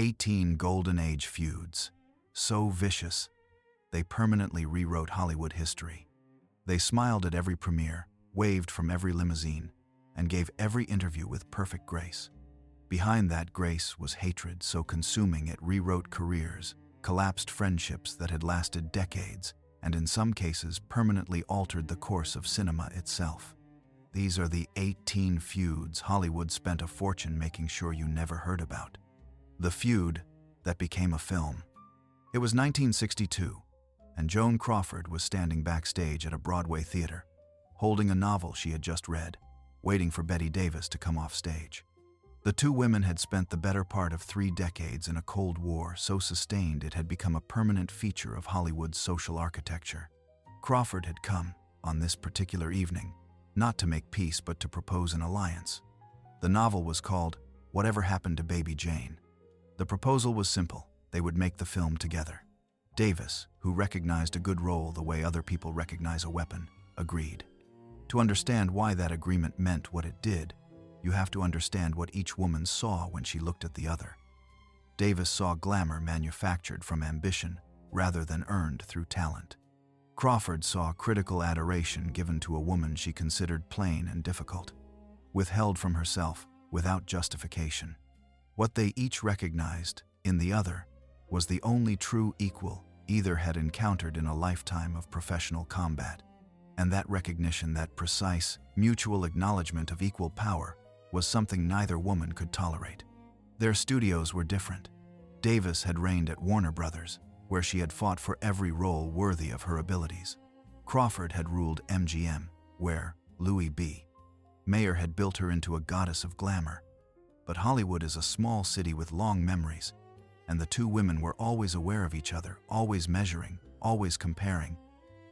18 Golden Age feuds. So vicious, they permanently rewrote Hollywood history. They smiled at every premiere, waved from every limousine, and gave every interview with perfect grace. Behind that grace was hatred so consuming it rewrote careers, collapsed friendships that had lasted decades, and in some cases permanently altered the course of cinema itself. These are the 18 feuds Hollywood spent a fortune making sure you never heard about. The feud that became a film. It was 1962, and Joan Crawford was standing backstage at a Broadway theater, holding a novel she had just read, waiting for Bette Davis to come off stage. The two women had spent the better part of 3 decades in a Cold War so sustained it had become a permanent feature of Hollywood's social architecture. Crawford had come, on this particular evening, not to make peace but to propose an alliance. The novel was called Whatever Happened to Baby Jane. The proposal was simple: they would make the film together. Davis, who recognized a good role the way other people recognize a weapon, agreed. To understand why that agreement meant what it did, you have to understand what each woman saw when she looked at the other. Davis saw glamour manufactured from ambition rather than earned through talent. Crawford saw critical adoration given to a woman she considered plain and difficult, withheld from herself without justification. What they each recognized in the other was the only true equal either had encountered in a lifetime of professional combat, and that recognition, that precise, mutual acknowledgement of equal power, was something neither woman could tolerate. Their studios were different. Davis had reigned at Warner Brothers, where she had fought for every role worthy of her abilities. Crawford had ruled MGM, where Louis B. Mayer had built her into a goddess of glamour. But Hollywood is a small city with long memories, and the two women were always aware of each other, always measuring, always comparing,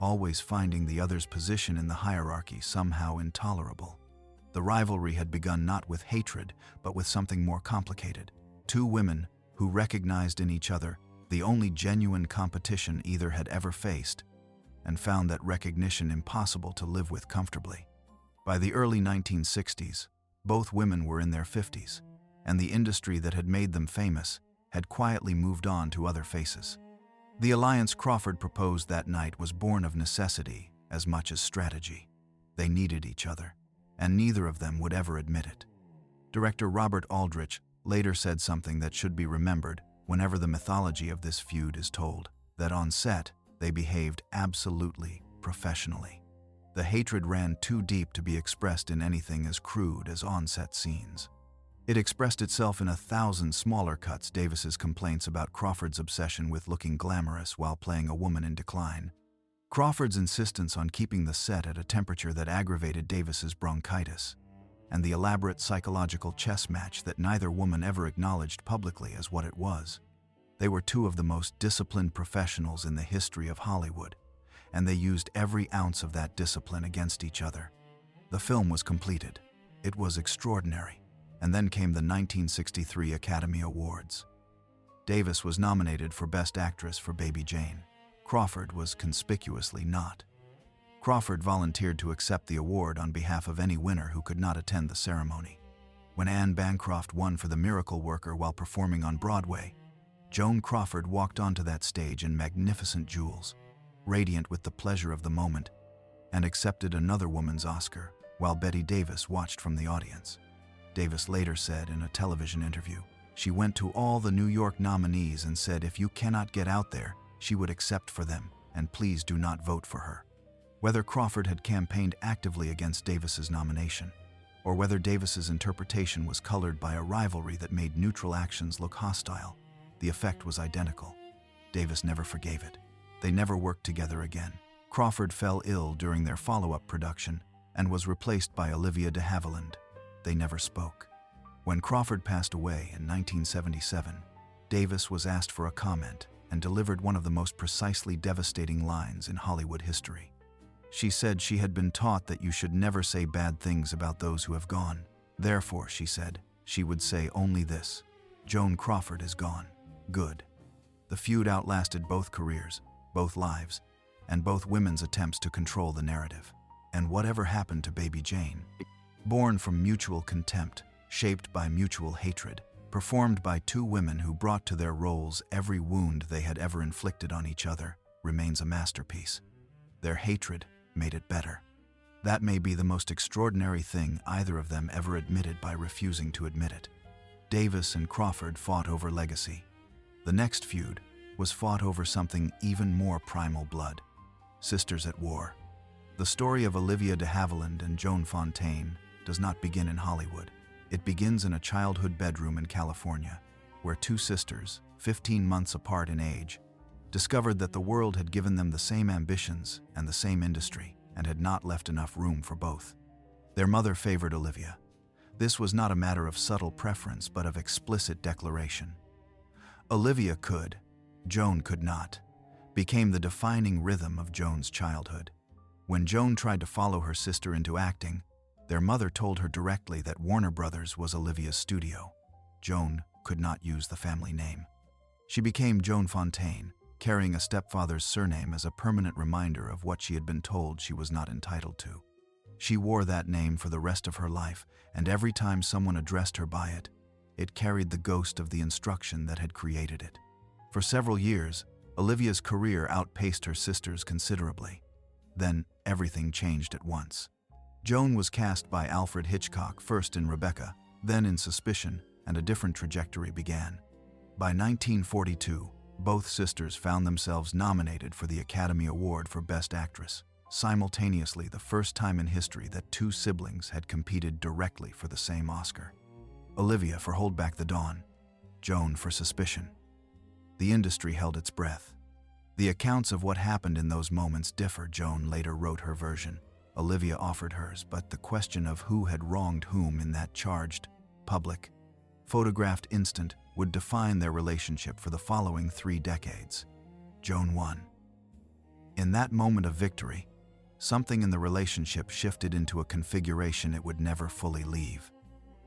always finding the other's position in the hierarchy somehow intolerable. The rivalry had begun not with hatred, but with something more complicated. Two women who recognized in each other the only genuine competition either had ever faced, and found that recognition impossible to live with comfortably. By the early 1960s, both women were in their 50s, and the industry that had made them famous had quietly moved on to other faces. The alliance Crawford proposed that night was born of necessity as much as strategy. They needed each other, and neither of them would ever admit it. Director Robert Aldrich later said something that should be remembered whenever the mythology of this feud is told, that on set, they behaved absolutely professionally. The hatred ran too deep to be expressed in anything as crude as on-set scenes. It expressed itself in 1,000 smaller cuts: Davis's complaints about Crawford's obsession with looking glamorous while playing a woman in decline, Crawford's insistence on keeping the set at a temperature that aggravated Davis's bronchitis, and the elaborate psychological chess match that neither woman ever acknowledged publicly as what it was. They were two of the most disciplined professionals in the history of Hollywood, and they used every ounce of that discipline against each other. The film was completed. It was extraordinary. And then came the 1963 Academy Awards. Davis was nominated for Best Actress for Baby Jane. Crawford was conspicuously not. Crawford volunteered to accept the award on behalf of any winner who could not attend the ceremony. When Anne Bancroft won for The Miracle Worker while performing on Broadway, Joan Crawford walked onto that stage in magnificent jewels, radiant with the pleasure of the moment, and accepted another woman's Oscar while Bette Davis watched from the audience. Davis later said in a television interview, she went to all the New York nominees and said if you cannot get out there, she would accept for them, and please do not vote for her. Whether Crawford had campaigned actively against Davis's nomination, or whether Davis's interpretation was colored by a rivalry that made neutral actions look hostile, the effect was identical. Davis never forgave it. They never worked together again. Crawford fell ill during their follow-up production and was replaced by Olivia de Havilland. They never spoke. When Crawford passed away in 1977, Davis was asked for a comment and delivered one of the most precisely devastating lines in Hollywood history. She said she had been taught that you should never say bad things about those who have gone. Therefore, she said, she would say only this: Joan Crawford is gone. Good. The feud outlasted both careers, both lives, and both women's attempts to control the narrative. And whatever happened to Baby Jane? Born from mutual contempt, shaped by mutual hatred, performed by two women who brought to their roles every wound they had ever inflicted on each other, remains a masterpiece. Their hatred made it better. That may be the most extraordinary thing either of them ever admitted by refusing to admit it. Davis and Crawford fought over legacy. The next feud was fought over something even more primal blood: sisters at war. The story of Olivia de Havilland and Joan Fontaine does not begin in Hollywood. It begins in a childhood bedroom in California, where two sisters, 15 months apart in age, discovered that the world had given them the same ambitions and the same industry, and had not left enough room for both. Their mother favored Olivia. This was not a matter of subtle preference, but of explicit declaration. Olivia could, Joan could not, became the defining rhythm of Joan's childhood. When Joan tried to follow her sister into acting, their mother told her directly that Warner Brothers was Olivia's studio. Joan could not use the family name. She became Joan Fontaine, carrying a stepfather's surname as a permanent reminder of what she had been told she was not entitled to. She wore that name for the rest of her life, and every time someone addressed her by it, it carried the ghost of the instruction that had created it. For several years, Olivia's career outpaced her sister's considerably. Then, everything changed at once. Joan was cast by Alfred Hitchcock, first in Rebecca, then in Suspicion, and a different trajectory began. By 1942, both sisters found themselves nominated for the Academy Award for Best Actress, simultaneously the first time in history that two siblings had competed directly for the same Oscar. Olivia for Hold Back the Dawn, Joan for Suspicion. The industry held its breath. The accounts of what happened in those moments differ. Joan later wrote her version. Olivia offered hers, but the question of who had wronged whom in that charged, public, photographed instant would define their relationship for the following 3 decades. Joan won. In that moment of victory, something in the relationship shifted into a configuration it would never fully leave.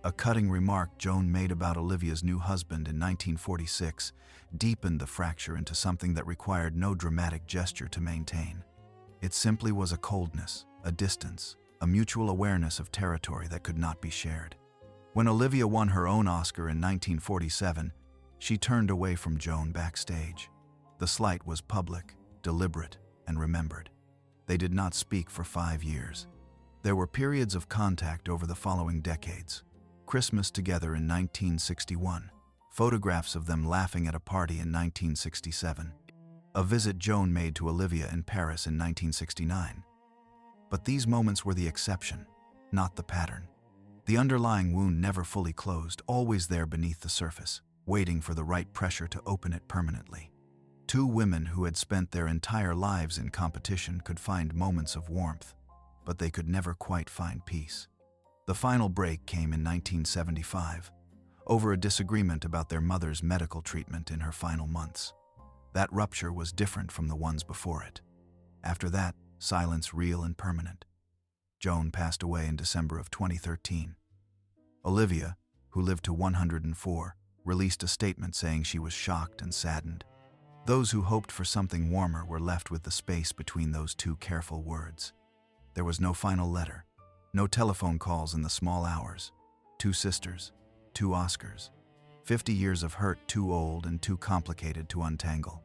A cutting remark Joan made about Olivia's new husband in 1946 deepened the fracture into something that required no dramatic gesture to maintain. It simply was a coldness, a distance, a mutual awareness of territory that could not be shared. When Olivia won her own Oscar in 1947, she turned away from Joan backstage. The slight was public, deliberate, and remembered. They did not speak for 5 years. There were periods of contact over the following decades. Christmas together in 1961, photographs of them laughing at a party in 1967, a visit Joan made to Olivia in Paris in 1969. But these moments were the exception, not the pattern. The underlying wound never fully closed, always there beneath the surface, waiting for the right pressure to open it permanently. Two women who had spent their entire lives in competition could find moments of warmth, but they could never quite find peace. The final break came in 1975, over a disagreement about their mother's medical treatment in her final months. That rupture was different from the ones before it. After that, silence real and permanent. Joan passed away in December of 2013. Olivia, who lived to 104, released a statement saying she was shocked and saddened. Those who hoped for something warmer were left with the space between those two careful words. There was no final letter, no telephone calls in the small hours. 2 sisters, 2 Oscars, 50 years of hurt too old and too complicated to untangle.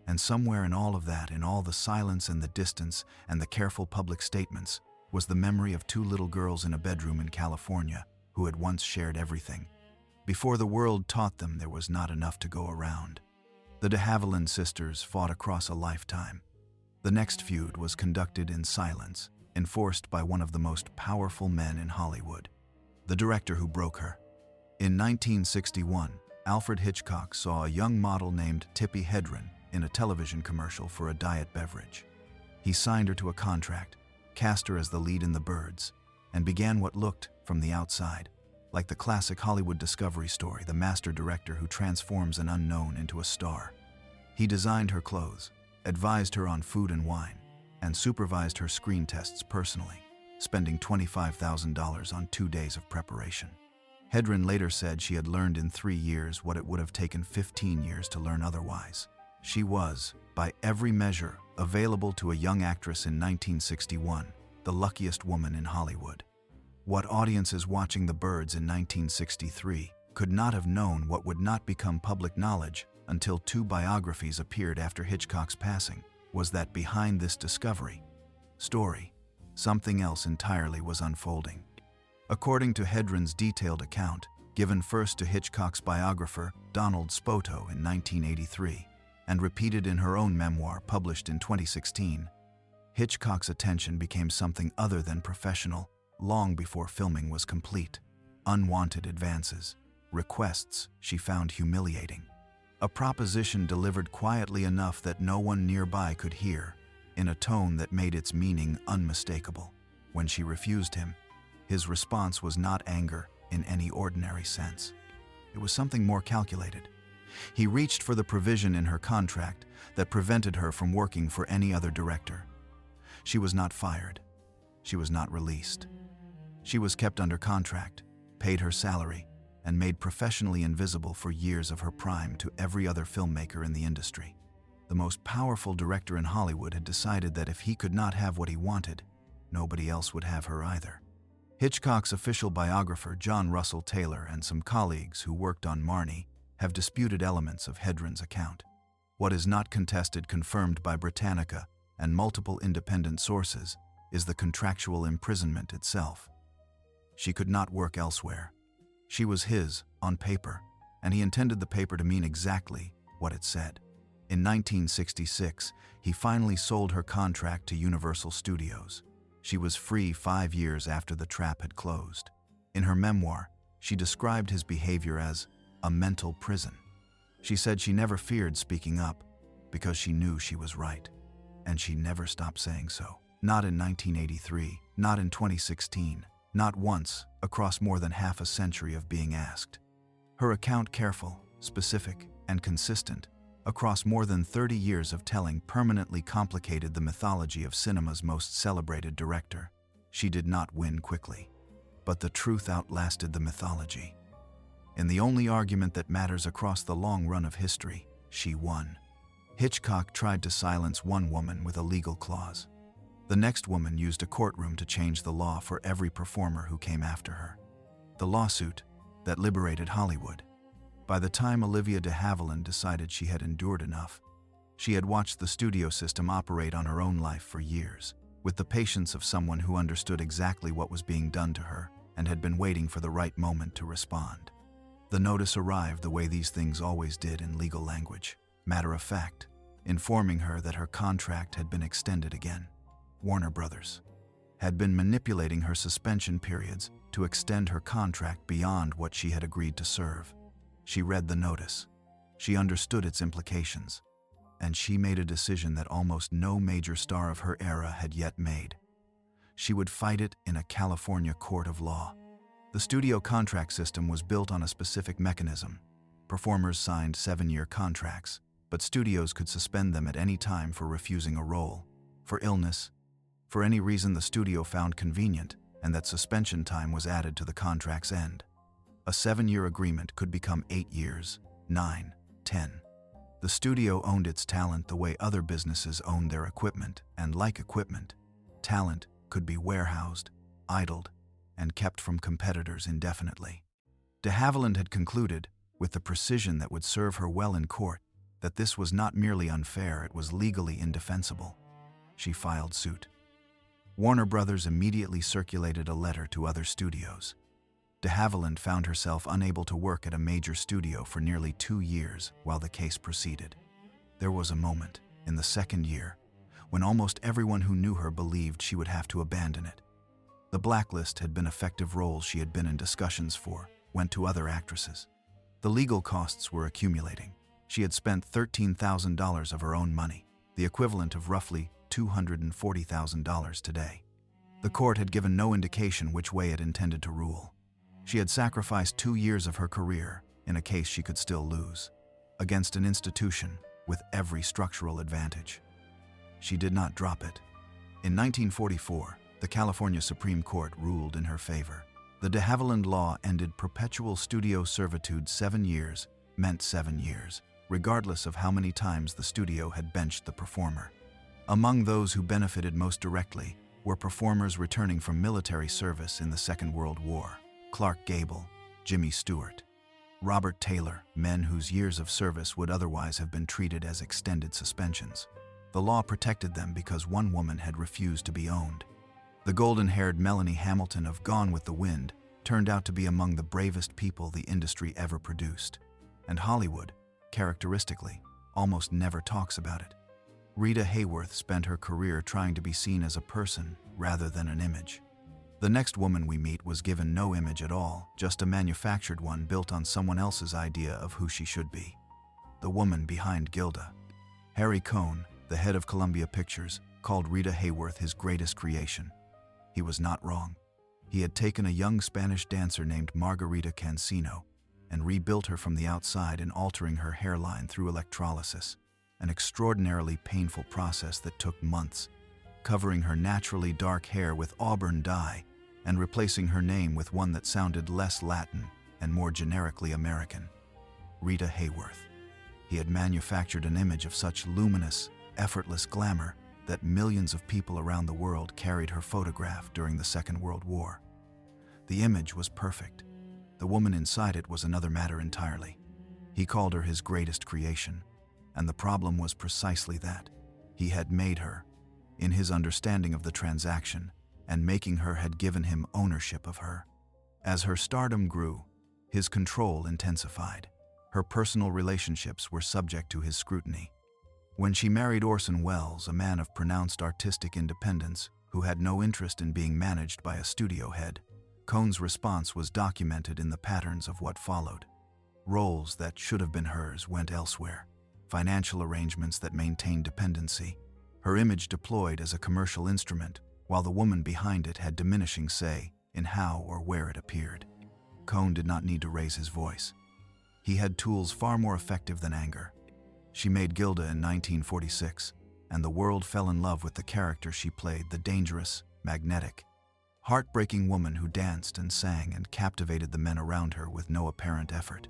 And somewhere in all of that, in all the silence and the distance and the careful public statements, was the memory of 2 little girls in a bedroom in California who had once shared everything. Before the world taught them there was not enough to go around. The de Havilland sisters fought across a lifetime. The next feud was conducted in silence, enforced by one of the most powerful men in Hollywood, the director who broke her. In 1961, Alfred Hitchcock saw a young model named Tippi Hedren in a television commercial for a diet beverage. He signed her to a contract, cast her as the lead in The Birds, and began what looked, from the outside, like the classic Hollywood discovery story, the master director who transforms an unknown into a star. He designed her clothes, advised her on food and wine, and supervised her screen tests personally, spending $25,000 on 2 days of preparation. Hedren later said she had learned in 3 years what it would have taken 15 years to learn otherwise. She was, by every measure available to a young actress in 1961, the luckiest woman in Hollywood. What audiences watching The Birds in 1963 could not have known what would not become public knowledge until 2 biographies appeared after Hitchcock's passing, was that behind this discovery story, something else entirely was unfolding. According to Hedren's detailed account, given first to Hitchcock's biographer Donald Spoto in 1983, and repeated in her own memoir published in 2016, Hitchcock's attention became something other than professional long before filming was complete. Unwanted advances, requests she found humiliating. A proposition delivered quietly enough that no one nearby could hear, in a tone that made its meaning unmistakable. When she refused him, his response was not anger in any ordinary sense. It was something more calculated. He reached for the provision in her contract that prevented her from working for any other director. She was not fired. She was not released. She was kept under contract, paid her salary, and made professionally invisible for years of her prime to every other filmmaker in the industry. The most powerful director in Hollywood had decided that if he could not have what he wanted, nobody else would have her either. Hitchcock's official biographer John Russell Taylor and some colleagues who worked on Marnie have disputed elements of Hedren's account. What is not contested, confirmed by Britannica and multiple independent sources, is the contractual imprisonment itself. She could not work elsewhere. She was his, on paper, and he intended the paper to mean exactly what it said. In 1966, he finally sold her contract to Universal Studios. She was free 5 years after the trap had closed. In her memoir, she described his behavior as a mental prison. She said she never feared speaking up because she knew she was right, and she never stopped saying so. Not in 1983, not in 2016, not once across more than half a century of being asked. Her account, careful, specific, and consistent, across more than 30 years of telling, permanently complicated the mythology of cinema's most celebrated director. She did not win quickly, but the truth outlasted the mythology. In the only argument that matters across the long run of history, she won. Hitchcock tried to silence one woman with a legal clause. The next woman used a courtroom to change the law for every performer who came after her. The lawsuit that liberated Hollywood. By the time Olivia de Havilland decided she had endured enough, she had watched the studio system operate on her own life for years, with the patience of someone who understood exactly what was being done to her and had been waiting for the right moment to respond. The notice arrived the way these things always did in legal language, matter of fact, informing her that her contract had been extended again. Warner Brothers had been manipulating her suspension periods to extend her contract beyond what she had agreed to serve. She read the notice. She understood its implications, and she made a decision that almost no major star of her era had yet made. She would fight it in a California court of law. The studio contract system was built on a specific mechanism. Performers signed 7-year contracts, but studios could suspend them at any time for refusing a role, for illness, for any reason the studio found convenient, and that suspension time was added to the contract's end. A 7-year agreement could become 8 years, 9, 10. The studio owned its talent the way other businesses owned their equipment, and like equipment, talent could be warehoused, idled, and kept from competitors indefinitely. De Havilland had concluded, with the precision that would serve her well in court, that this was not merely unfair, it was legally indefensible. She filed suit. Warner Brothers immediately circulated a letter to other studios. De Havilland found herself unable to work at a major studio for nearly 2 years while the case proceeded. There was a moment, in the 2nd year, when almost everyone who knew her believed she would have to abandon it. The blacklist had been effective. Roles she had been in discussions for went to other actresses. The legal costs were accumulating. She had spent $13,000 of her own money, the equivalent of roughly $240,000 today. The court had given no indication which way it intended to rule. She had sacrificed 2 years of her career in a case she could still lose, against an institution with every structural advantage. She did not drop it. In 1944, the California Supreme Court ruled in her favor. The de Havilland law ended perpetual studio servitude. 7 years meant 7 years, regardless of how many times the studio had benched the performer. Among those who benefited most directly were performers returning from military service in the Second World War: Clark Gable, Jimmy Stewart. Robert Taylor, men whose years of service would otherwise have been treated as extended suspensions. The law protected them because one woman had refused to be owned. The golden-haired Melanie Hamilton of Gone with the Wind turned out to be among the bravest people the industry ever produced. And Hollywood, characteristically, almost never talks about it. Rita Hayworth spent her career trying to be seen as a person rather than an image. The next woman we meet was given no image at all, just a manufactured one built on someone else's idea of who she should be. The woman behind Gilda. Harry Cohn, the head of Columbia Pictures, called Rita Hayworth his greatest creation. He was not wrong. He had taken a young Spanish dancer named Margarita Cancino and rebuilt her from the outside in altering her hairline through electrolysis, an extraordinarily painful process that took months, covering her naturally dark hair with auburn dye and replacing her name with one that sounded less Latin and more generically American, Rita Hayworth. He had manufactured an image of such luminous, effortless glamour that millions of people around the world carried her photograph during the Second World War. The image was perfect. The woman inside it was another matter entirely. He called her his greatest creation, and the problem was precisely that. He had made her, in his understanding of the transaction, and making her had given him ownership of her. As her stardom grew, his control intensified. Her personal relationships were subject to his scrutiny. When she married Orson Welles, a man of pronounced artistic independence who had no interest in being managed by a studio head, Cohn's response was documented in the patterns of what followed. Roles that should have been hers went elsewhere, financial arrangements that maintained dependency, her image deployed as a commercial instrument, while the woman behind it had diminishing say in how or where it appeared. Cohn did not need to raise his voice. He had tools far more effective than anger. She made Gilda in 1946, and the world fell in love with the character she played, the dangerous, magnetic, heartbreaking woman who danced and sang and captivated the men around her with no apparent effort.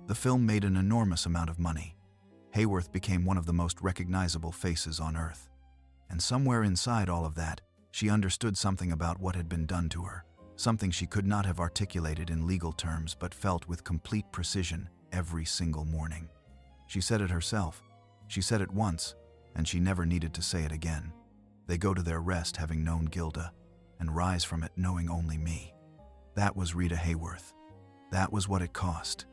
The film made an enormous amount of money. Hayworth became one of the most recognizable faces on Earth. And somewhere inside all of that, she understood something about what had been done to her, something she could not have articulated in legal terms but felt with complete precision every single morning. She said it herself. She said it once, and she never needed to say it again. They go to their rest having known Gilda, and rise from it knowing only me. That was Rita Hayworth. That was what it cost.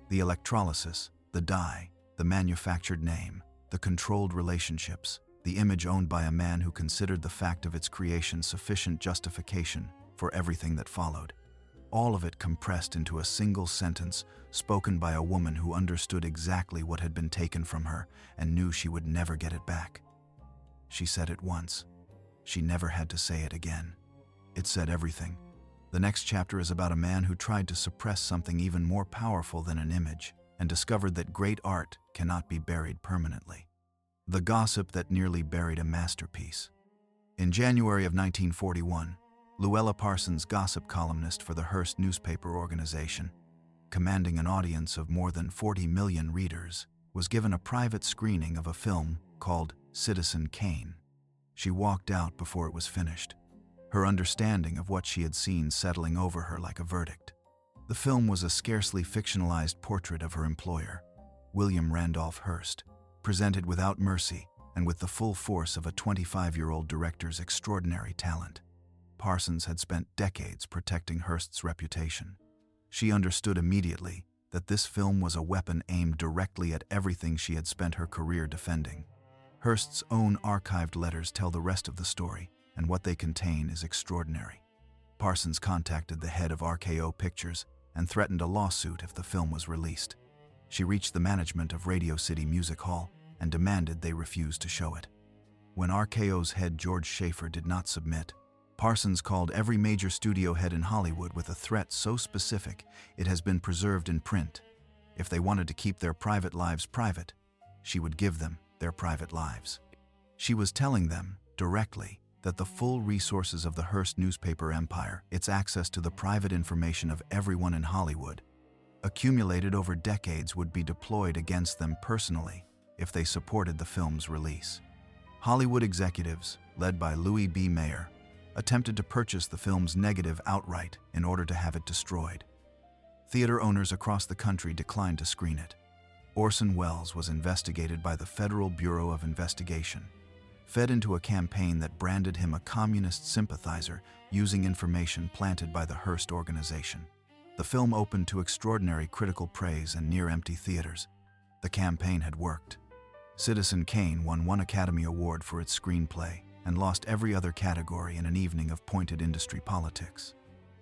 The electrolysis, the dye, the manufactured name, the controlled relationships, the image owned by a man who considered the fact of its creation sufficient justification for everything that followed. All of it compressed into a single sentence spoken by a woman who understood exactly what had been taken from her and knew she would never get it back. She said it once. She never had to say it again. It said everything. The next chapter is about a man who tried to suppress something even more powerful than an image and discovered that great art cannot be buried permanently. The gossip that nearly buried a masterpiece. In January of 1941, Luella Parsons, gossip columnist for the Hearst newspaper organization, commanding an audience of more than 40 million readers, was given a private screening of a film called Citizen Kane. She walked out before it was finished, her understanding of what she had seen settling over her like a verdict. The film was a scarcely fictionalized portrait of her employer, William Randolph Hearst, presented without mercy and with the full force of a 25-year-old director's extraordinary talent. Parsons had spent decades protecting Hearst's reputation. She understood immediately that this film was a weapon aimed directly at everything she had spent her career defending. Hearst's own archived letters tell the rest of the story, and what they contain is extraordinary. Parsons contacted the head of RKO Pictures and threatened a lawsuit if the film was released. She reached the management of Radio City Music Hall and demanded they refuse to show it. When RKO's head George Schaefer did not submit, Parsons called every major studio head in Hollywood with a threat so specific it has been preserved in print. If they wanted to keep their private lives private, she would give them their private lives. She was telling them, directly, that the full resources of the Hearst newspaper empire, its access to the private information of everyone in Hollywood, accumulated over decades, would be deployed against them personally if they supported the film's release. Hollywood executives, led by Louis B. Mayer, attempted to purchase the film's negative outright in order to have it destroyed. Theater owners across the country declined to screen it. Orson Welles was investigated by the Federal Bureau of Investigation, fed into a campaign that branded him a communist sympathizer using information planted by the Hearst organization. The film opened to extraordinary critical praise and near-empty theaters. The campaign had worked. Citizen Kane won 1 Academy Award for its screenplay and lost every other category in an evening of pointed industry politics.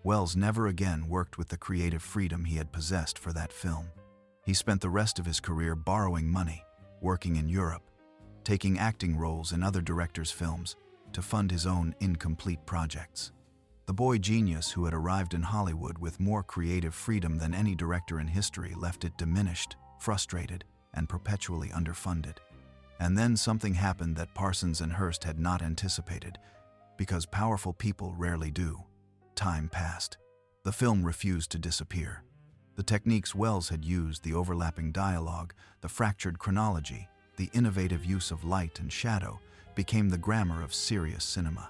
Welles never again worked with the creative freedom he had possessed for that film. He spent the rest of his career borrowing money, working in Europe, taking acting roles in other directors' films to fund his own incomplete projects. The boy genius who had arrived in Hollywood with more creative freedom than any director in history left it diminished, frustrated, and perpetually underfunded. And then something happened that Parsons and Hearst had not anticipated, because powerful people rarely do. Time passed. The film refused to disappear. The techniques Welles had used, the overlapping dialogue, the fractured chronology, the innovative use of light and shadow, became the grammar of serious cinema.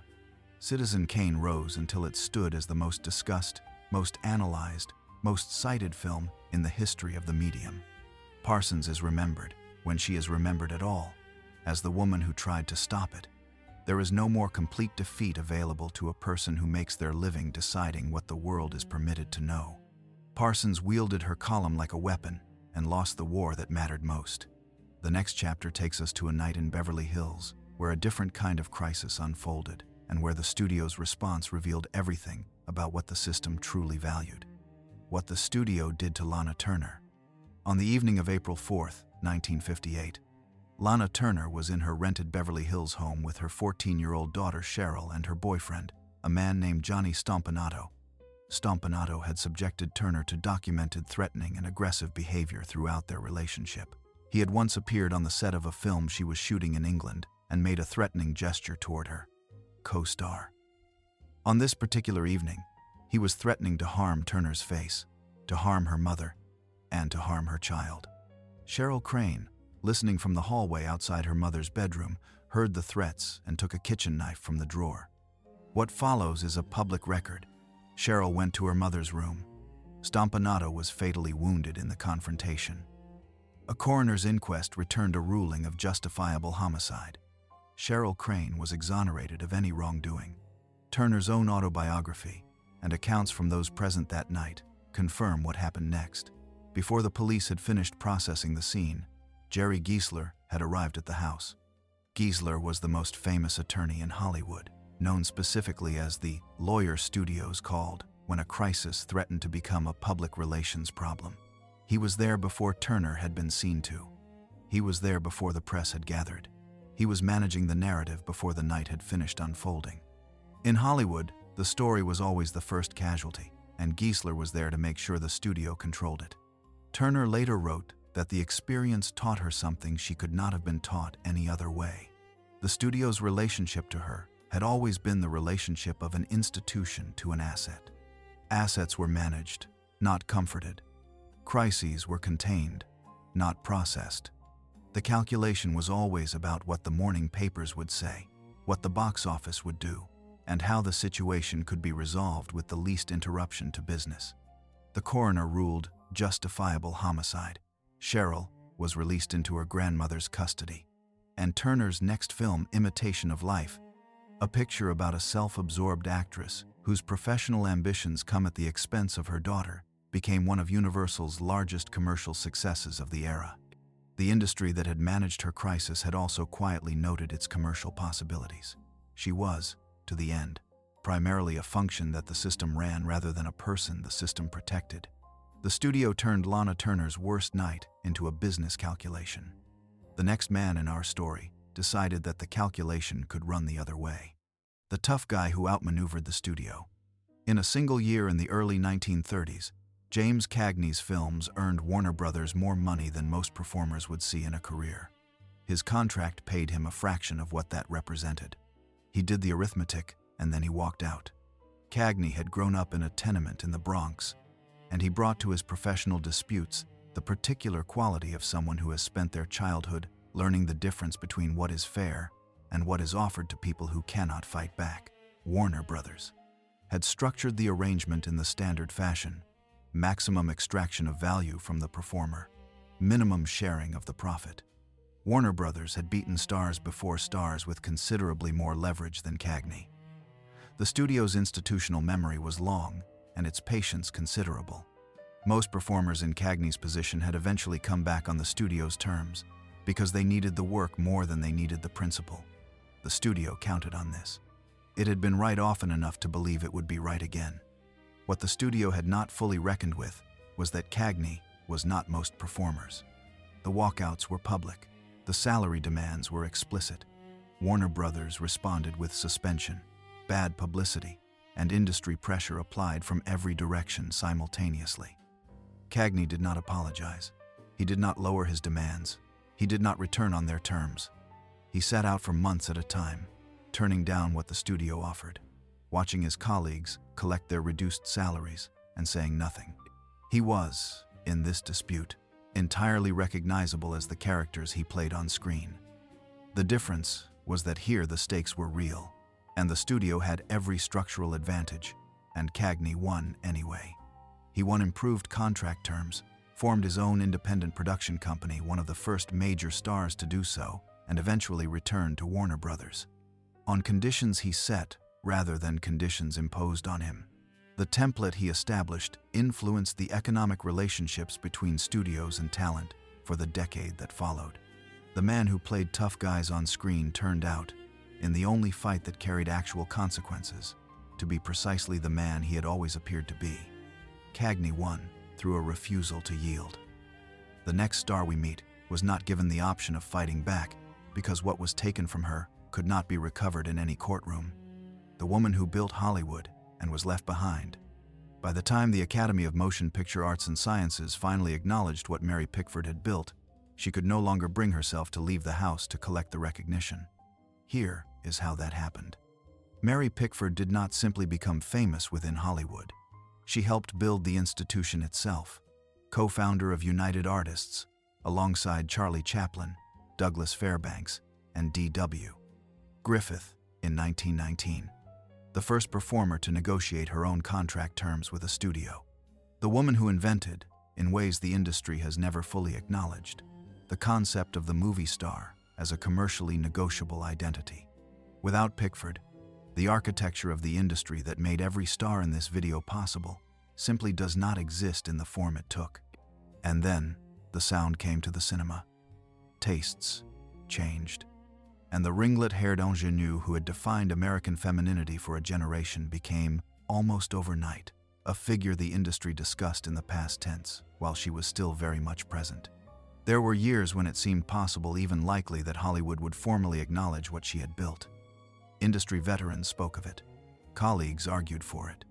Citizen Kane rose until it stood as the most discussed, most analyzed, most cited film in the history of the medium. Parsons is remembered, when she is remembered at all, as the woman who tried to stop it. There is no more complete defeat available to a person who makes their living deciding what the world is permitted to know. Parsons wielded her column like a weapon and lost the war that mattered most. The next chapter takes us to a night in Beverly Hills, where a different kind of crisis unfolded, and where the studio's response revealed everything about what the system truly valued. What the studio did to Lana Turner. On the evening of April 4, 1958, Lana Turner was in her rented Beverly Hills home with her 14-year-old daughter Cheryl and her boyfriend, a man named Johnny Stompanato. Stompanato had subjected Turner to documented threatening and aggressive behavior throughout their relationship. He had once appeared on the set of a film she was shooting in England and made a threatening gesture toward her co-star. On this particular evening, he was threatening to harm Turner's face, to harm her mother, and to harm her child. Cheryl Crane, listening from the hallway outside her mother's bedroom, heard the threats and took a kitchen knife from the drawer. What follows is a public record. Cheryl went to her mother's room. Stompanato was fatally wounded in the confrontation. A coroner's inquest returned a ruling of justifiable homicide. Cheryl Crane was exonerated of any wrongdoing. Turner's own autobiography and accounts from those present that night confirm what happened next. Before the police had finished processing the scene, Jerry Giesler had arrived at the house. Giesler was the most famous attorney in Hollywood, known specifically as the lawyer studios called when a crisis threatened to become a public relations problem. He was there before Turner had been seen to. He was there before the press had gathered. He was managing the narrative before the night had finished unfolding. In Hollywood, the story was always the first casualty, and Giesler was there to make sure the studio controlled it. Turner later wrote that the experience taught her something she could not have been taught any other way. The studio's relationship to her had always been the relationship of an institution to an asset. Assets were managed, not comforted. Crises were contained, not processed. The calculation was always about what the morning papers would say, what the box office would do, and how the situation could be resolved with the least interruption to business. The coroner ruled justifiable homicide. Cheryl was released into her grandmother's custody. And Turner's next film, Imitation of Life, a picture about a self-absorbed actress whose professional ambitions come at the expense of her daughter, became one of Universal's largest commercial successes of the era. The industry that had managed her crisis had also quietly noted its commercial possibilities. She was, to the end, primarily a function that the system ran rather than a person the system protected. The studio turned Lana Turner's worst night into a business calculation. The next man in our story decided that the calculation could run the other way. The tough guy who outmaneuvered the studio. In a single year in the early 1930s, James Cagney's films earned Warner Brothers more money than most performers would see in a career. His contract paid him a fraction of what that represented. He did the arithmetic, and then he walked out. Cagney had grown up in a tenement in the Bronx, and he brought to his professional disputes the particular quality of someone who has spent their childhood learning the difference between what is fair and what is offered to people who cannot fight back. Warner Brothers had structured the arrangement in the standard fashion. maximum extraction of value from the performer, minimum sharing of the profit. Warner Brothers had beaten stars before stars with considerably more leverage than Cagney. The studio's institutional memory was long, and its patience considerable. Most performers in Cagney's position had eventually come back on the studio's terms, because they needed the work more than they needed the principal. The studio counted on this. It had been right often enough to believe it would be right again. What the studio had not fully reckoned with was that Cagney was not most performers. The walkouts were public. The salary demands were explicit. Warner Brothers responded with suspension, bad publicity, and industry pressure applied from every direction simultaneously. Cagney did not apologize. He did not lower his demands. He did not return on their terms. He sat out for months at a time, turning down what the studio offered, watching his colleagues collect their reduced salaries and saying nothing. He was, in this dispute, entirely recognizable as the characters he played on screen. The difference was that here the stakes were real, and the studio had every structural advantage, and Cagney won anyway. He won improved contract terms, formed his own independent production company, one of the first major stars to do so, and eventually returned to Warner Brothers, on conditions he set rather than conditions imposed on him. The template he established influenced the economic relationships between studios and talent for the decade that followed. The man who played tough guys on screen turned out, in the only fight that carried actual consequences, to be precisely the man he had always appeared to be. Cagney won through a refusal to yield. The next star we meet was not given the option of fighting back because what was taken from her could not be recovered in any courtroom. The woman who built Hollywood and was left behind. By the time the Academy of Motion Picture Arts and Sciences finally acknowledged what Mary Pickford had built, she could no longer bring herself to leave the house to collect the recognition. Here is how that happened. Mary Pickford did not simply become famous within Hollywood. She helped build the institution itself, co-founder of United Artists, alongside Charlie Chaplin, Douglas Fairbanks, and D.W. Griffith in 1919. The first performer to negotiate her own contract terms with a studio. The woman who invented, in ways the industry has never fully acknowledged, the concept of the movie star as a commercially negotiable identity. Without Pickford, the architecture of the industry that made every star in this video possible simply does not exist in the form it took. And then, the sound came to the cinema. Tastes changed. And the ringlet-haired ingenue who had defined American femininity for a generation became, almost overnight, a figure the industry discussed in the past tense, while she was still very much present. There were years when it seemed possible, even likely, that Hollywood would formally acknowledge what she had built. Industry veterans spoke of it. Colleagues argued for it.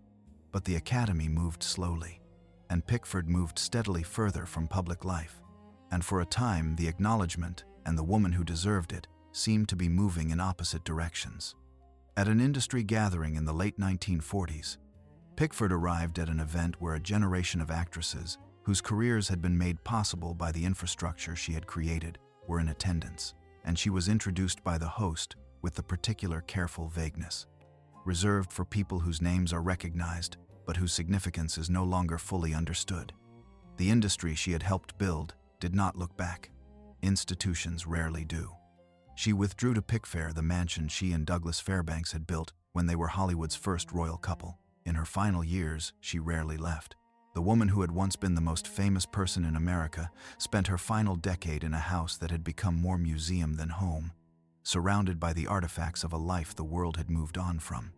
But the Academy moved slowly, and Pickford moved steadily further from public life. And for a time, the acknowledgement and the woman who deserved it seemed to be moving in opposite directions. At an industry gathering in the late 1940s, Pickford arrived at an event where a generation of actresses, whose careers had been made possible by the infrastructure she had created, were in attendance, and she was introduced by the host with the particular careful vagueness, reserved for people whose names are recognized but whose significance is no longer fully understood. The industry she had helped build did not look back. Institutions rarely do. She withdrew to Pickfair, the mansion she and Douglas Fairbanks had built when they were Hollywood's first royal couple. In her final years, she rarely left. The woman who had once been the most famous person in America spent her final decade in a house that had become more museum than home, surrounded by the artifacts of a life the world had moved on from.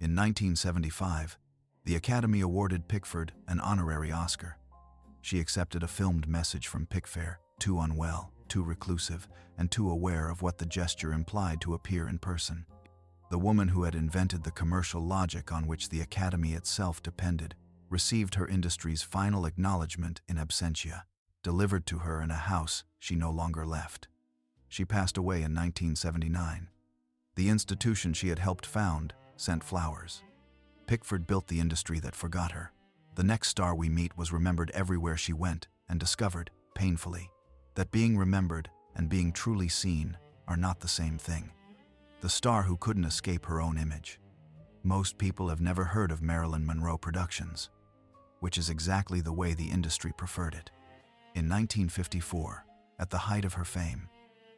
In 1975, the Academy awarded Pickford an honorary Oscar. She accepted a filmed message from Pickfair, too unwell, too reclusive, and too aware of what the gesture implied to appear in person. The woman who had invented the commercial logic on which the Academy itself depended received her industry's final acknowledgement in absentia, delivered to her in a house she no longer left. She passed away in 1979. The institution she had helped found sent flowers. Pickford built the industry that forgot her. The next star we meet was remembered everywhere she went and discovered, painfully, that being remembered and being truly seen are not the same thing. The star who couldn't escape her own image. Most people have never heard of Marilyn Monroe Productions. which is exactly the way the industry preferred it. In 1954, at the height of her fame,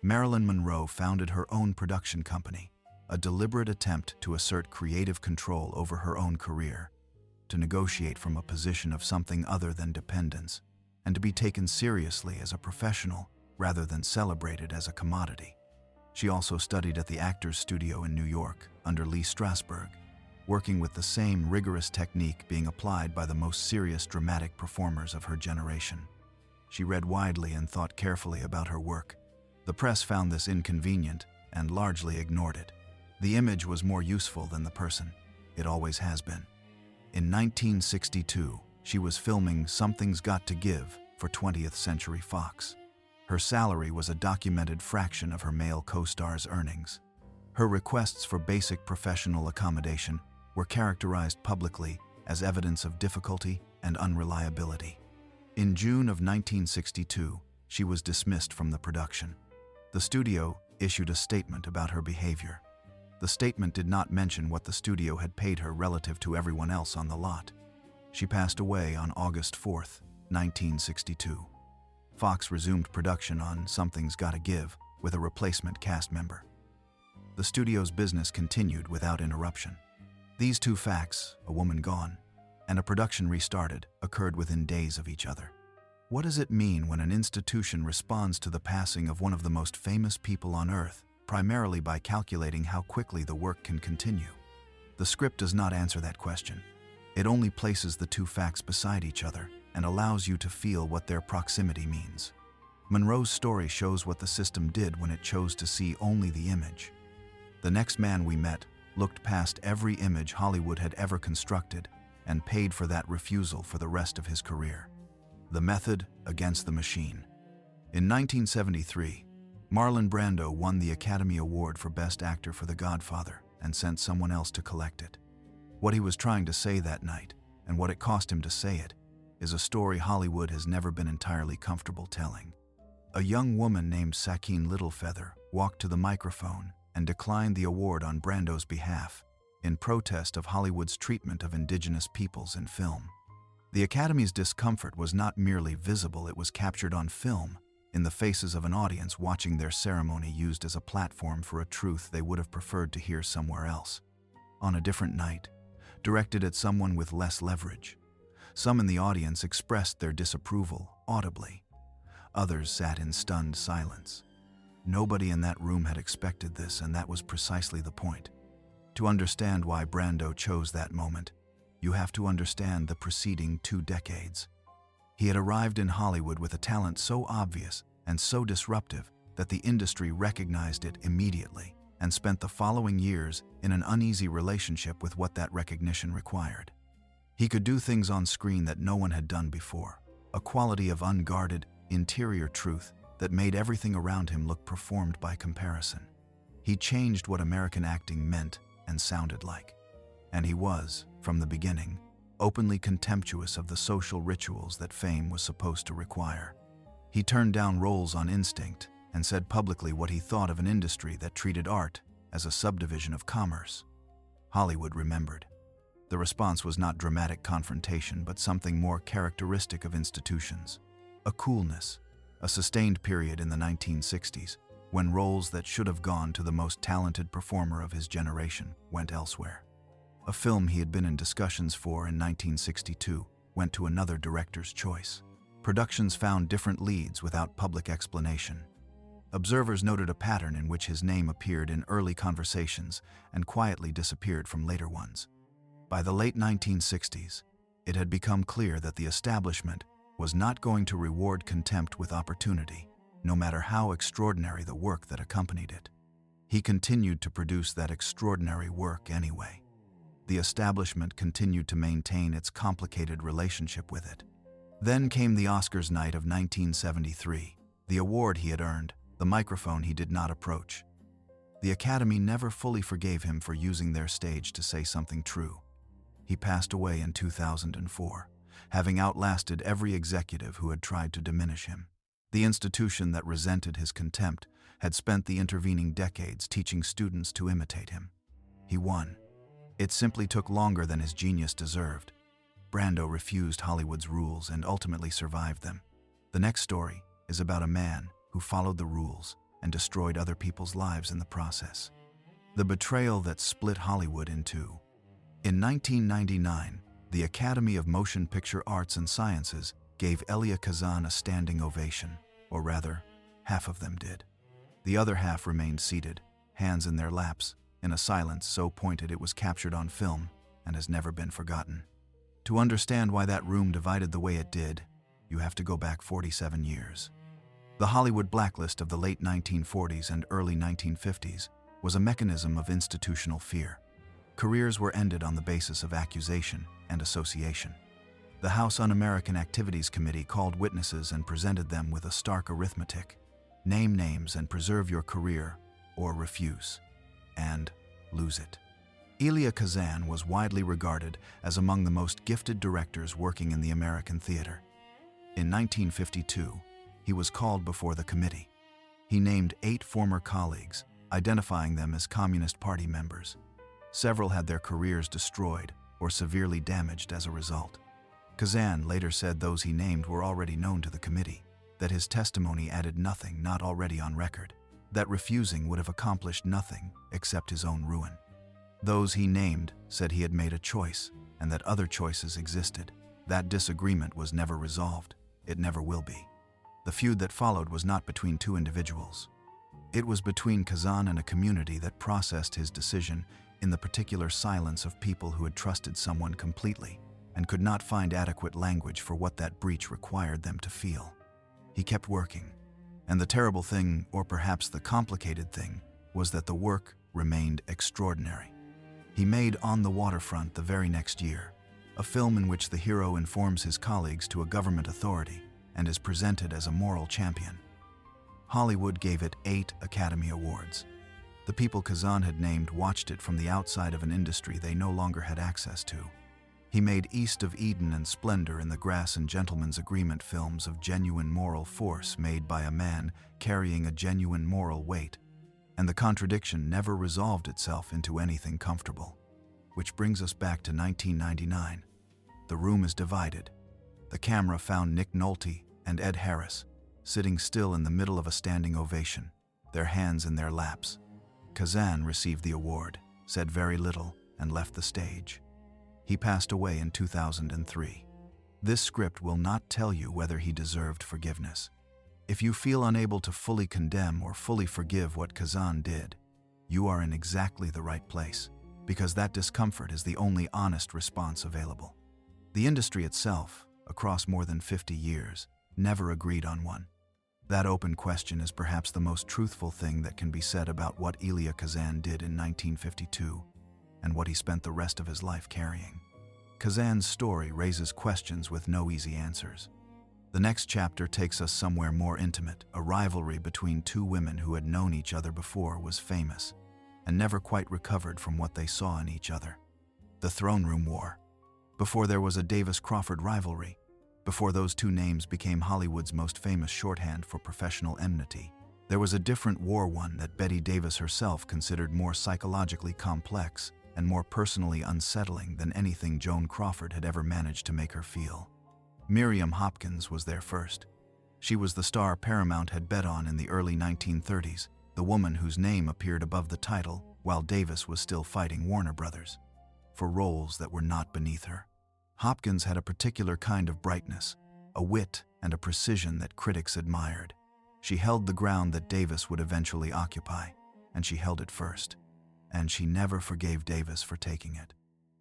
Marilyn Monroe founded her own production company, a deliberate attempt to assert creative control over her own career, to negotiate from a position of something other than dependence, and to be taken seriously as a professional rather than celebrated as a commodity. She also studied at the Actors Studio in New York under Lee Strasberg, working with the same rigorous technique being applied by the most serious dramatic performers of her generation. She read widely and thought carefully about her work. The press found this inconvenient and largely ignored it. The image was more useful than the person. It always has been. In 1962, she was filming Something's Got to Give for 20th Century Fox. Her salary was a documented fraction of her male co-star's earnings. Her requests for basic professional accommodation were characterized publicly as evidence of difficulty and unreliability. In June of 1962, she was dismissed from the production. The studio issued a statement about her behavior. The statement did not mention what the studio had paid her relative to everyone else on the lot. She passed away on August 4, 1962. Fox resumed production on Something's Gotta Give with a replacement cast member. The studio's business continued without interruption. These two facts, a woman gone and a production restarted, occurred within days of each other. What does it mean when an institution responds to the passing of one of the most famous people on Earth, primarily by calculating how quickly the work can continue? The script does not answer that question. It only places the two facts beside each other and allows you to feel what their proximity means. Monroe's story shows what the system did when it chose to see only the image. The next man we met looked past every image Hollywood had ever constructed and paid for that refusal for the rest of his career. The method against the machine. In 1973, Marlon Brando won the Academy Award for Best Actor for The Godfather and sent someone else to collect it. What he was trying to say that night, and what it cost him to say it, is a story Hollywood has never been entirely comfortable telling. A young woman named Sakine Littlefeather walked to the microphone and declined the award on Brando's behalf in protest of Hollywood's treatment of indigenous peoples in film. The Academy's discomfort was not merely visible, it was captured on film, in the faces of an audience watching their ceremony used as a platform for a truth they would have preferred to hear somewhere else. On a different night, directed at someone with less leverage, some in the audience expressed their disapproval audibly. Others sat in stunned silence. Nobody in that room had expected this, and that was precisely the point. To understand why Brando chose that moment, you have to understand the preceding 2 decades. He had arrived in Hollywood with a talent so obvious and so disruptive that the industry recognized it immediately and spent the following years in an uneasy relationship with what that recognition required. He could do things on screen that no one had done before, a quality of unguarded, interior truth that made everything around him look performed by comparison. He changed what American acting meant and sounded like. And he was, from the beginning, openly contemptuous of the social rituals that fame was supposed to require. He turned down roles on instinct and said publicly what he thought of an industry that treated art as a subdivision of commerce. Hollywood remembered. The response was not dramatic confrontation, but something more characteristic of institutions: a coolness, a sustained period in the 1960s when roles that should have gone to the most talented performer of his generation went elsewhere. A film he had been in discussions for in 1962 went to another director's choice. Productions found different leads without public explanation. Observers noted a pattern in which his name appeared in early conversations and quietly disappeared from later ones. By the late 1960s, it had become clear that the establishment was not going to reward contempt with opportunity, no matter how extraordinary the work that accompanied it. He continued to produce that extraordinary work anyway. The establishment continued to maintain its complicated relationship with it. Then came the Oscars night of 1973, the award he had earned, the microphone he did not approach. The Academy never fully forgave him for using their stage to say something true. He passed away in 2004, having outlasted every executive who had tried to diminish him. The institution that resented his contempt had spent the intervening decades teaching students to imitate him. He won. It simply took longer than his genius deserved. Brando refused Hollywood's rules and ultimately survived them. The next story is about a man who followed the rules and destroyed other people's lives in the process. The betrayal that split Hollywood in two. In 1999, the Academy of Motion Picture Arts and Sciences gave Elia Kazan a standing ovation, or rather, half of them did. The other half remained seated, hands in their laps, in a silence so pointed it was captured on film and has never been forgotten. To understand why that room divided the way it did, you have to go back 47 years. The Hollywood blacklist of the late 1940s and early 1950s was a mechanism of institutional fear. Careers were ended on the basis of accusation and association. The House Un-American Activities Committee called witnesses and presented them with a stark arithmetic: name names and preserve your career, or refuse, and lose it. Elia Kazan was widely regarded as among the most gifted directors working in the American theater. In 1952, he was called before the committee. He named 8 former colleagues, identifying them as Communist Party members. Several had their careers destroyed or severely damaged as a result. Kazan later said those he named were already known to the committee, that his testimony added nothing not already on record, that refusing would have accomplished nothing except his own ruin. Those he named said he had made a choice and that other choices existed. That disagreement was never resolved. It never will be. The feud that followed was not between two individuals. It was between Kazan and a community that processed his decision in the particular silence of people who had trusted someone completely and could not find adequate language for what that breach required them to feel. He kept working, and the terrible thing, or perhaps the complicated thing, was that the work remained extraordinary. He made On the Waterfront the very next year, a film in which the hero informs his colleagues to a government authority and is presented as a moral champion. Hollywood gave it 8 Academy Awards. The people Kazan had named watched it from the outside of an industry they no longer had access to. He made East of Eden and Splendor in the Grass and Gentleman's Agreement films of genuine moral force made by a man carrying a genuine moral weight, and the contradiction never resolved itself into anything comfortable. Which brings us back to 1999. The room is divided. The camera found Nick Nolte and Ed Harris sitting still in the middle of a standing ovation, their hands in their laps. Kazan received the award, said very little, and left the stage. He passed away in 2003. This script will not tell you whether he deserved forgiveness. If you feel unable to fully condemn or fully forgive what Kazan did, you are in exactly the right place, because that discomfort is the only honest response available. The industry itself, across more than 50 years, never agreed on one. That open question is perhaps the most truthful thing that can be said about what Elia Kazan did in 1952 and what he spent the rest of his life carrying. Kazan's story raises questions with no easy answers. The next chapter takes us somewhere more intimate. A rivalry between two women who had known each other before was famous and never quite recovered from what they saw in each other. The Throne Room War. Before there was a Davis-Crawford rivalry, before those two names became Hollywood's most famous shorthand for professional enmity, there was a different war, one that Bette Davis herself considered more psychologically complex and more personally unsettling than anything Joan Crawford had ever managed to make her feel. Miriam Hopkins was there first. She was the star Paramount had bet on in the early 1930s, the woman whose name appeared above the title while Davis was still fighting Warner Brothers for roles that were not beneath her. Hopkins had a particular kind of brightness, a wit and a precision that critics admired. She held the ground that Davis would eventually occupy, and she held it first. And she never forgave Davis for taking it.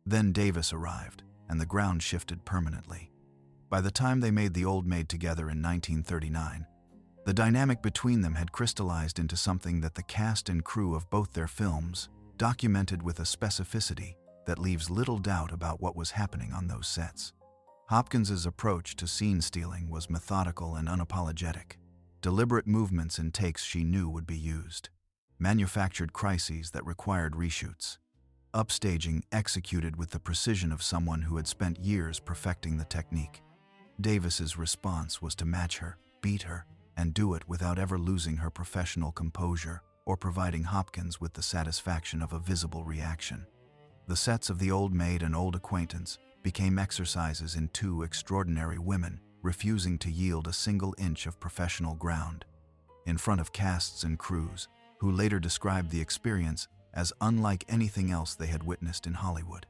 Then Davis arrived, and the ground shifted permanently. By the time they made The Old Maid together in 1939, the dynamic between them had crystallized into something that the cast and crew of both their films documented with a specificity that leaves little doubt about what was happening on those sets. Hopkins's approach to scene stealing was methodical and unapologetic. Deliberate movements in takes she knew would be used. Manufactured crises that required reshoots. Upstaging executed with the precision of someone who had spent years perfecting the technique. Davis's response was to match her, beat her, and do it without ever losing her professional composure or providing Hopkins with the satisfaction of a visible reaction. The sets of The Old Maid and Old Acquaintance became exercises in two extraordinary women refusing to yield a single inch of professional ground, in front of casts and crews who later described the experience as unlike anything else they had witnessed in Hollywood.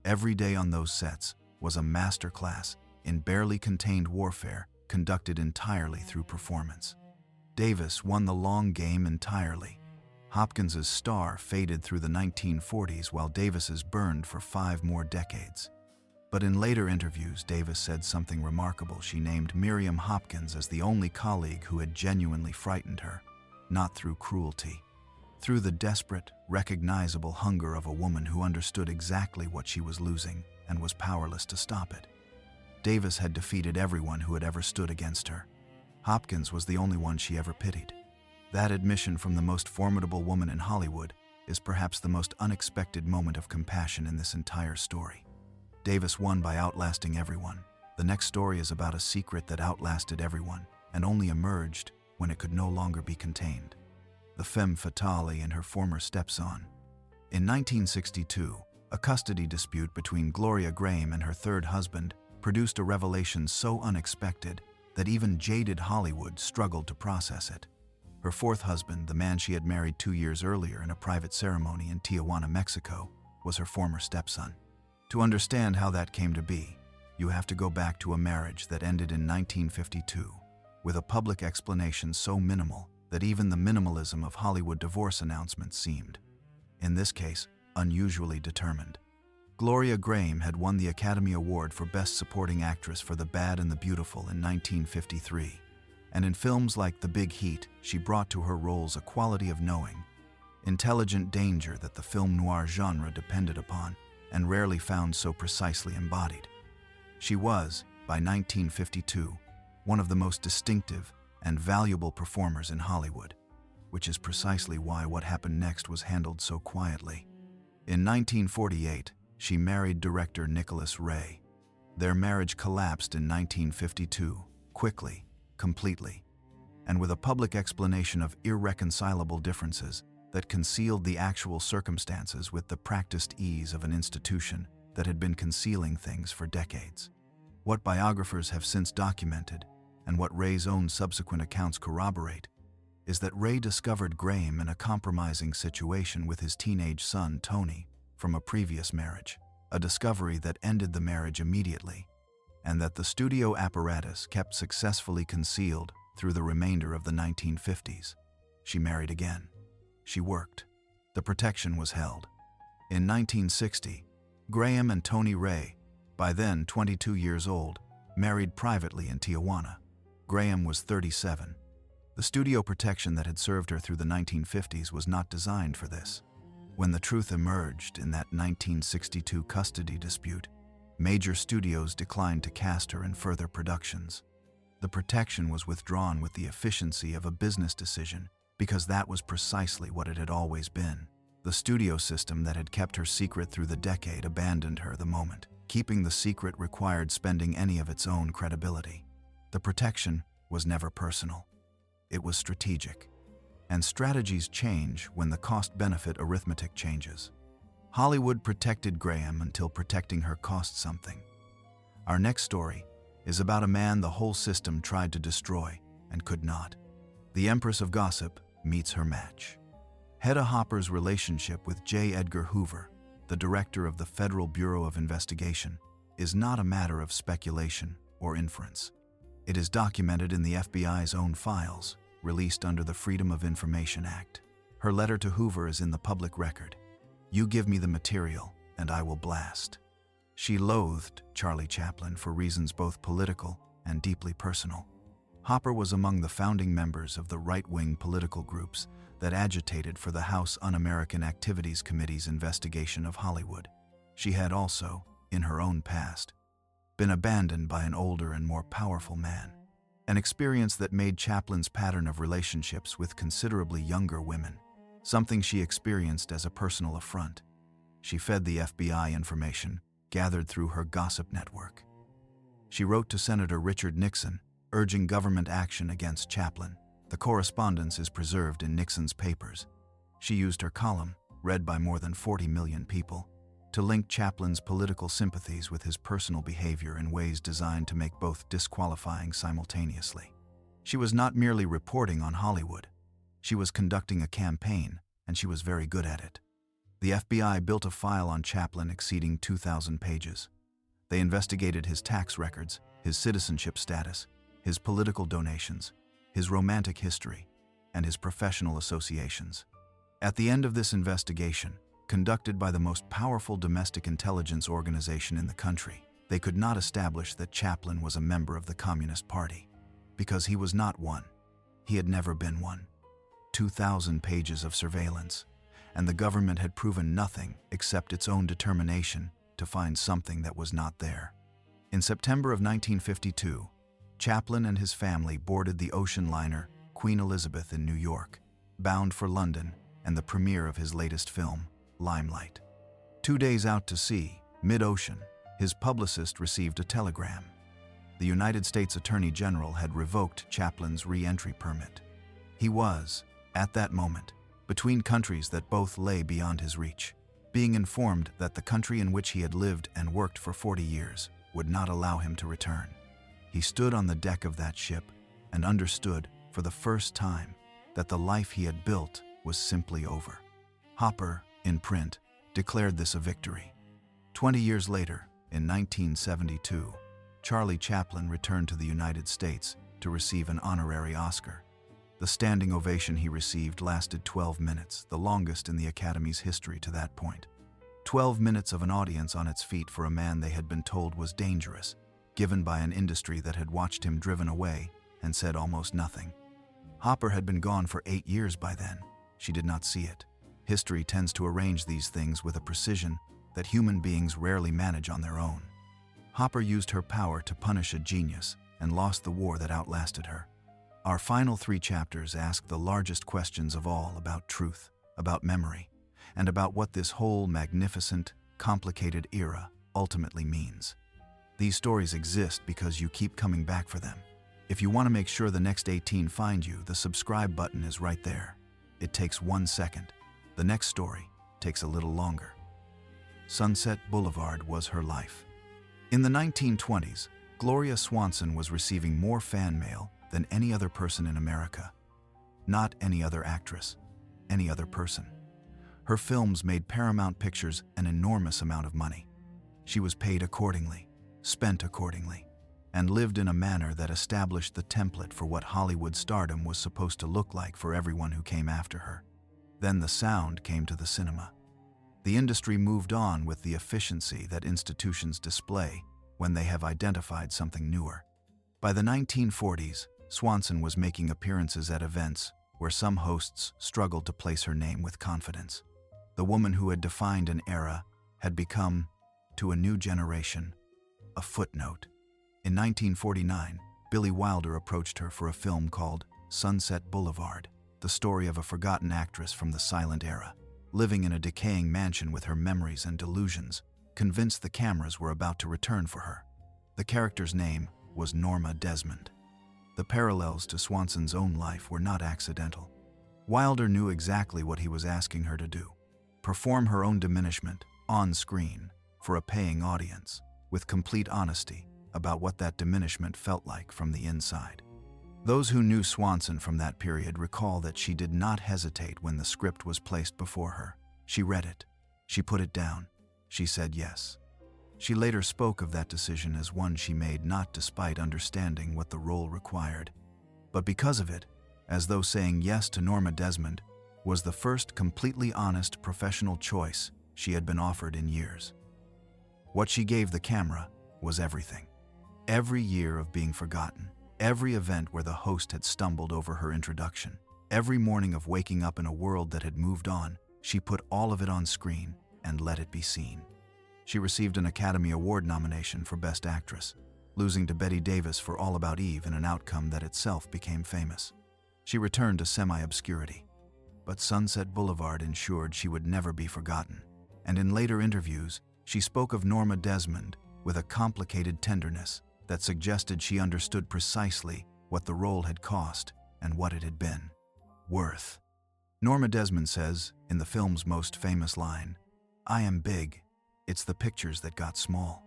Every day on those sets was a master class in barely contained warfare conducted entirely through performance. Davis won the long game entirely. Hopkins's star faded through the 1940s while Davis's burned for 5 more decades. But in later interviews, Davis said something remarkable. She named Miriam Hopkins as the only colleague who had genuinely frightened her, not through cruelty, through the desperate, recognizable hunger of a woman who understood exactly what she was losing and was powerless to stop it. Davis had defeated everyone who had ever stood against her. Hopkins was the only one she ever pitied. That admission from the most formidable woman in Hollywood is perhaps the most unexpected moment of compassion in this entire story. Davis won by outlasting everyone. The next story is about a secret that outlasted everyone and only emerged when it could no longer be contained. The femme fatale and her former stepson. In 1962, a custody dispute between Gloria Grahame and her third husband produced a revelation so unexpected that even jaded Hollywood struggled to process it. Her fourth husband, the man she had married 2 years earlier in a private ceremony in Tijuana, Mexico, was her former stepson. To understand how that came to be, you have to go back to a marriage that ended in 1952, with a public explanation so minimal that even the minimalism of Hollywood divorce announcements seemed, in this case, unusually determined. Gloria Grahame had won the Academy Award for Best Supporting Actress for The Bad and the Beautiful in 1953, and in films like The Big Heat, she brought to her roles a quality of knowing, intelligent danger that the film noir genre depended upon and rarely found so precisely embodied. She was, by 1952, one of the most distinctive and valuable performers in Hollywood, which is precisely why what happened next was handled so quietly. In 1948, she married director Nicholas Ray. Their marriage collapsed in 1952, quickly, completely, and with a public explanation of irreconcilable differences that concealed the actual circumstances with the practiced ease of an institution that had been concealing things for decades. What biographers have since documented, and what Ray's own subsequent accounts corroborate, is that Ray discovered Grahame in a compromising situation with his teenage son, Tony, from a previous marriage, a discovery that ended the marriage immediately, and that the studio apparatus kept successfully concealed through the remainder of the 1950s. She married again. She worked. The protection was held. In 1960, Grahame and Tony Ray, by then 22 years old, married privately in Tijuana. Grahame was 37. The studio protection that had served her through the 1950s was not designed for this. When the truth emerged in that 1962 custody dispute, major studios declined to cast her in further productions. The protection was withdrawn with the efficiency of a business decision because that was precisely what it had always been. The studio system that had kept her secret through the decade abandoned her the moment. Keeping the secret required spending any of its own credibility. The protection was never personal. It was strategic. And strategies change when the cost-benefit arithmetic changes. Hollywood protected Grahame until protecting her cost something. Our next story is about a man the whole system tried to destroy and could not. The Empress of Gossip meets her match. Hedda Hopper's relationship with J. Edgar Hoover, the director of the Federal Bureau of Investigation, is not a matter of speculation or inference. It is documented in the FBI's own files, released under the Freedom of Information Act. Her letter to Hoover is in the public record. "You give me the material, and I will blast." She loathed Charlie Chaplin for reasons both political and deeply personal. Hopper was among the founding members of the right-wing political groups that agitated for the House Un-American Activities Committee's investigation of Hollywood. She had also, in her own past, been abandoned by an older and more powerful man, an experience that made Chaplin's pattern of relationships with considerably younger women something she experienced as a personal affront. She fed the FBI information gathered through her gossip network. She wrote to Senator Richard Nixon, urging government action against Chaplin. The correspondence is preserved in Nixon's papers. She used her column, read by more than 40 million people, to link Chaplin's political sympathies with his personal behavior in ways designed to make both disqualifying simultaneously. She was not merely reporting on Hollywood. She was conducting a campaign, and she was very good at it. The FBI built a file on Chaplin exceeding 2,000 pages. They investigated his tax records, his citizenship status, his political donations, his romantic history, and his professional associations. At the end of this investigation, conducted by the most powerful domestic intelligence organization in the country, they could not establish that Chaplin was a member of the Communist Party, because he was not one. He had never been one. 2,000 pages of surveillance, and the government had proven nothing except its own determination to find something that was not there. In September of 1952, Chaplin and his family boarded the ocean liner Queen Elizabeth in New York, bound for London and the premiere of his latest film, Limelight. 2 days out to sea, mid-ocean, his publicist received a telegram. The United States Attorney General had revoked Chaplin's re-entry permit. He was, at that moment, between countries that both lay beyond his reach, being informed that the country in which he had lived and worked for 40 years would not allow him to return. He stood on the deck of that ship and understood, for the first time, that the life he had built was simply over. Hopper, in print, declared this a victory. 20 years later, in 1972, Charlie Chaplin returned to the United States to receive an honorary Oscar. The standing ovation he received lasted 12 minutes, the longest in the Academy's history to that point. 12 minutes of an audience on its feet for a man they had been told was dangerous, given by an industry that had watched him driven away and said almost nothing. Hopper had been gone for 8 years by then. She did not see it. History tends to arrange these things with a precision that human beings rarely manage on their own. Hopper used her power to punish a genius and lost the war that outlasted her. Our final 3 chapters ask the largest questions of all about truth, about memory, and about what this whole magnificent, complicated era ultimately means. These stories exist because you keep coming back for them. If you want to make sure the next 18 find you, the subscribe button is right there. It takes 1 second. The next story takes a little longer. Sunset Boulevard was her life. In the 1920s, Gloria Swanson was receiving more fan mail than any other person in America. Not any other actress, any other person. Her films made Paramount Pictures an enormous amount of money. She was paid accordingly, spent accordingly, and lived in a manner that established the template for what Hollywood stardom was supposed to look like for everyone who came after her. Then the sound came to the cinema. The industry moved on with the efficiency that institutions display when they have identified something newer. By the 1940s, Swanson was making appearances at events where some hosts struggled to place her name with confidence. The woman who had defined an era had become, to a new generation, a footnote. In 1949, Billy Wilder approached her for a film called Sunset Boulevard, the story of a forgotten actress from the silent era, living in a decaying mansion with her memories and delusions, convinced the cameras were about to return for her. The character's name was Norma Desmond. The parallels to Swanson's own life were not accidental. Wilder knew exactly what he was asking her to do: perform her own diminishment, on screen, for a paying audience, with complete honesty about what that diminishment felt like from the inside. Those who knew Swanson from that period recall that she did not hesitate when the script was placed before her. She read it. She put it down. She said yes. She later spoke of that decision as one she made not despite understanding what the role required, but because of it, as though saying yes to Norma Desmond was the first completely honest professional choice she had been offered in years. What she gave the camera was everything. Every year of being forgotten, every event where the host had stumbled over her introduction, every morning of waking up in a world that had moved on, she put all of it on screen and let it be seen. She received an Academy Award nomination for Best Actress, losing to Bette Davis for All About Eve in an outcome that itself became famous. She returned to semi-obscurity, but Sunset Boulevard ensured she would never be forgotten, and in later interviews, she spoke of Norma Desmond with a complicated tenderness that suggested she understood precisely what the role had cost and what it had been worth. Norma Desmond says, in the film's most famous line, "I am big, It's the pictures that got small.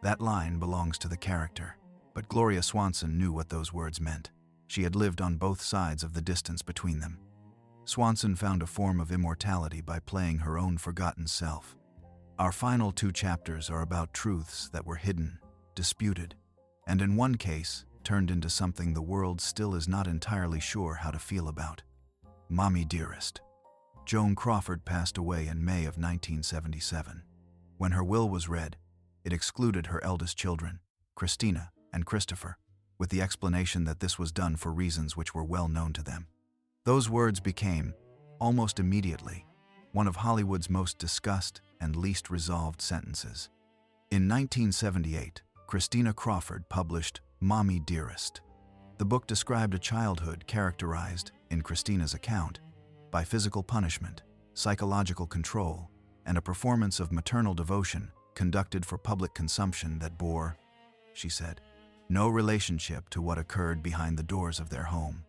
That line belongs to the character, but Gloria Swanson knew what those words meant. She had lived on both sides of the distance between them. Swanson found a form of immortality by playing her own forgotten self. Our final 2 chapters are about truths that were hidden, disputed, and in one case, turned into something the world still is not entirely sure how to feel about. Mommy Dearest. Joan Crawford passed away in May of 1977. When her will was read, it excluded her eldest children, Christina and Christopher, with the explanation that this was done for reasons which were well known to them. Those words became, almost immediately, one of Hollywood's most discussed and least resolved sentences. In 1978, Christina Crawford published Mommy Dearest. The book described a childhood characterized, in Christina's account, by physical punishment, psychological control, and a performance of maternal devotion conducted for public consumption that bore, she said, no relationship to what occurred behind the doors of their home.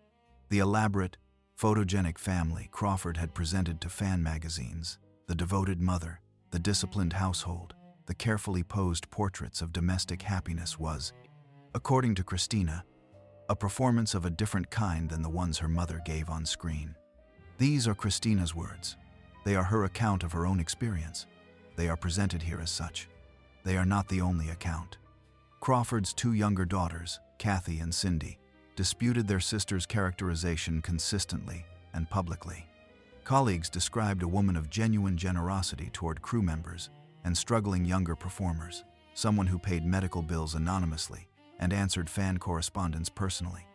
The elaborate, photogenic family Crawford had presented to fan magazines, the devoted mother, the disciplined household, the carefully posed portraits of domestic happiness was, according to Christina, a performance of a different kind than the ones her mother gave on screen. These are Christina's words. They are her account of her own experience. They are presented here as such. They are not the only account. Crawford's 2 younger daughters, Kathy and Cindy, disputed their sister's characterization consistently and publicly. Colleagues described a woman of genuine generosity toward crew members and struggling younger performers, someone who paid medical bills anonymously and answered fan correspondence personally.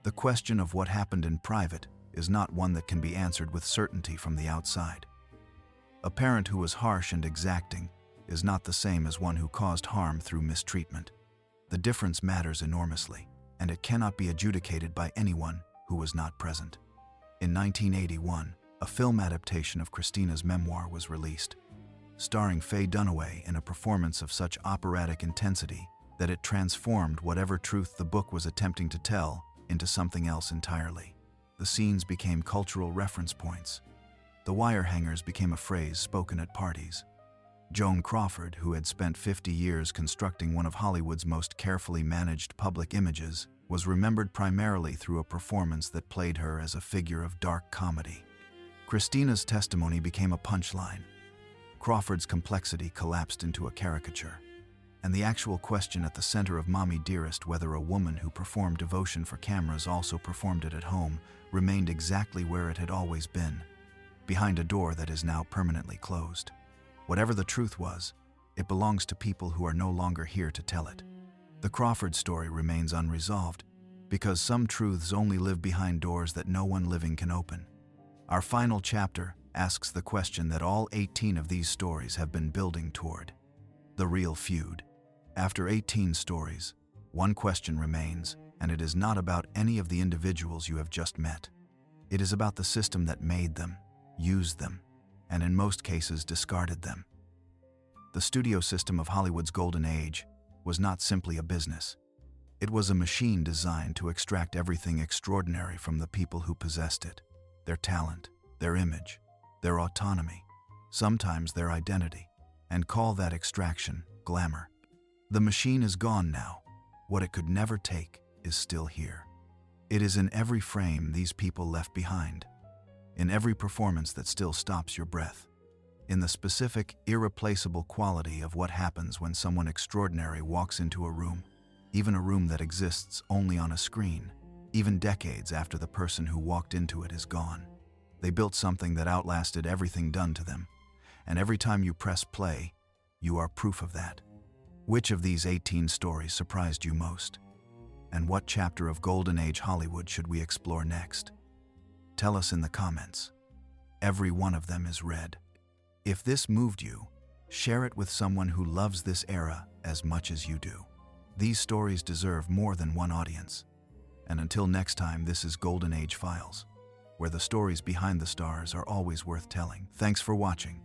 The question of what happened in private is not one that can be answered with certainty from the outside. A parent who was harsh and exacting is not the same as one who caused harm through mistreatment. The difference matters enormously, and it cannot be adjudicated by anyone who was not present. In 1981, a film adaptation of Christina's memoir was released, starring Faye Dunaway in a performance of such operatic intensity that it transformed whatever truth the book was attempting to tell into something else entirely. The scenes became cultural reference points. The wire hangers became a phrase spoken at parties. Joan Crawford, who had spent 50 years constructing one of Hollywood's most carefully managed public images, was remembered primarily through a performance that played her as a figure of dark comedy. Christina's testimony became a punchline. Crawford's complexity collapsed into a caricature. And the actual question at the center of Mommy Dearest, whether a woman who performed devotion for cameras also performed it at home, remained exactly where it had always been, behind a door that is now permanently closed. Whatever the truth was, it belongs to people who are no longer here to tell it. The Crawford story remains unresolved because some truths only live behind doors that no one living can open. Our final chapter asks the question that all 18 of these stories have been building toward: the real feud. After 18 stories, one question remains, and it is not about any of the individuals you have just met. It is about the system that made them, used them, and in most cases discarded them. The studio system of Hollywood's golden age was not simply a business. It was a machine designed to extract everything extraordinary from the people who possessed it: their talent, their image, their autonomy, sometimes their identity, and call that extraction glamour. The machine is gone now. What it could never take is still here. It is in every frame these people left behind, in every performance that still stops your breath, in the specific, irreplaceable quality of what happens when someone extraordinary walks into a room, even a room that exists only on a screen, even decades after the person who walked into it is gone. They built something that outlasted everything done to them, and every time you press play, you are proof of that. Which of these 18 stories surprised you most? And what chapter of Golden Age Hollywood should we explore next? Tell us in the comments. Every one of them is read. If this moved you, share it with someone who loves this era as much as you do. These stories deserve more than one audience. And until next time, this is Golden Age Files, where the stories behind the stars are always worth telling. Thanks for watching.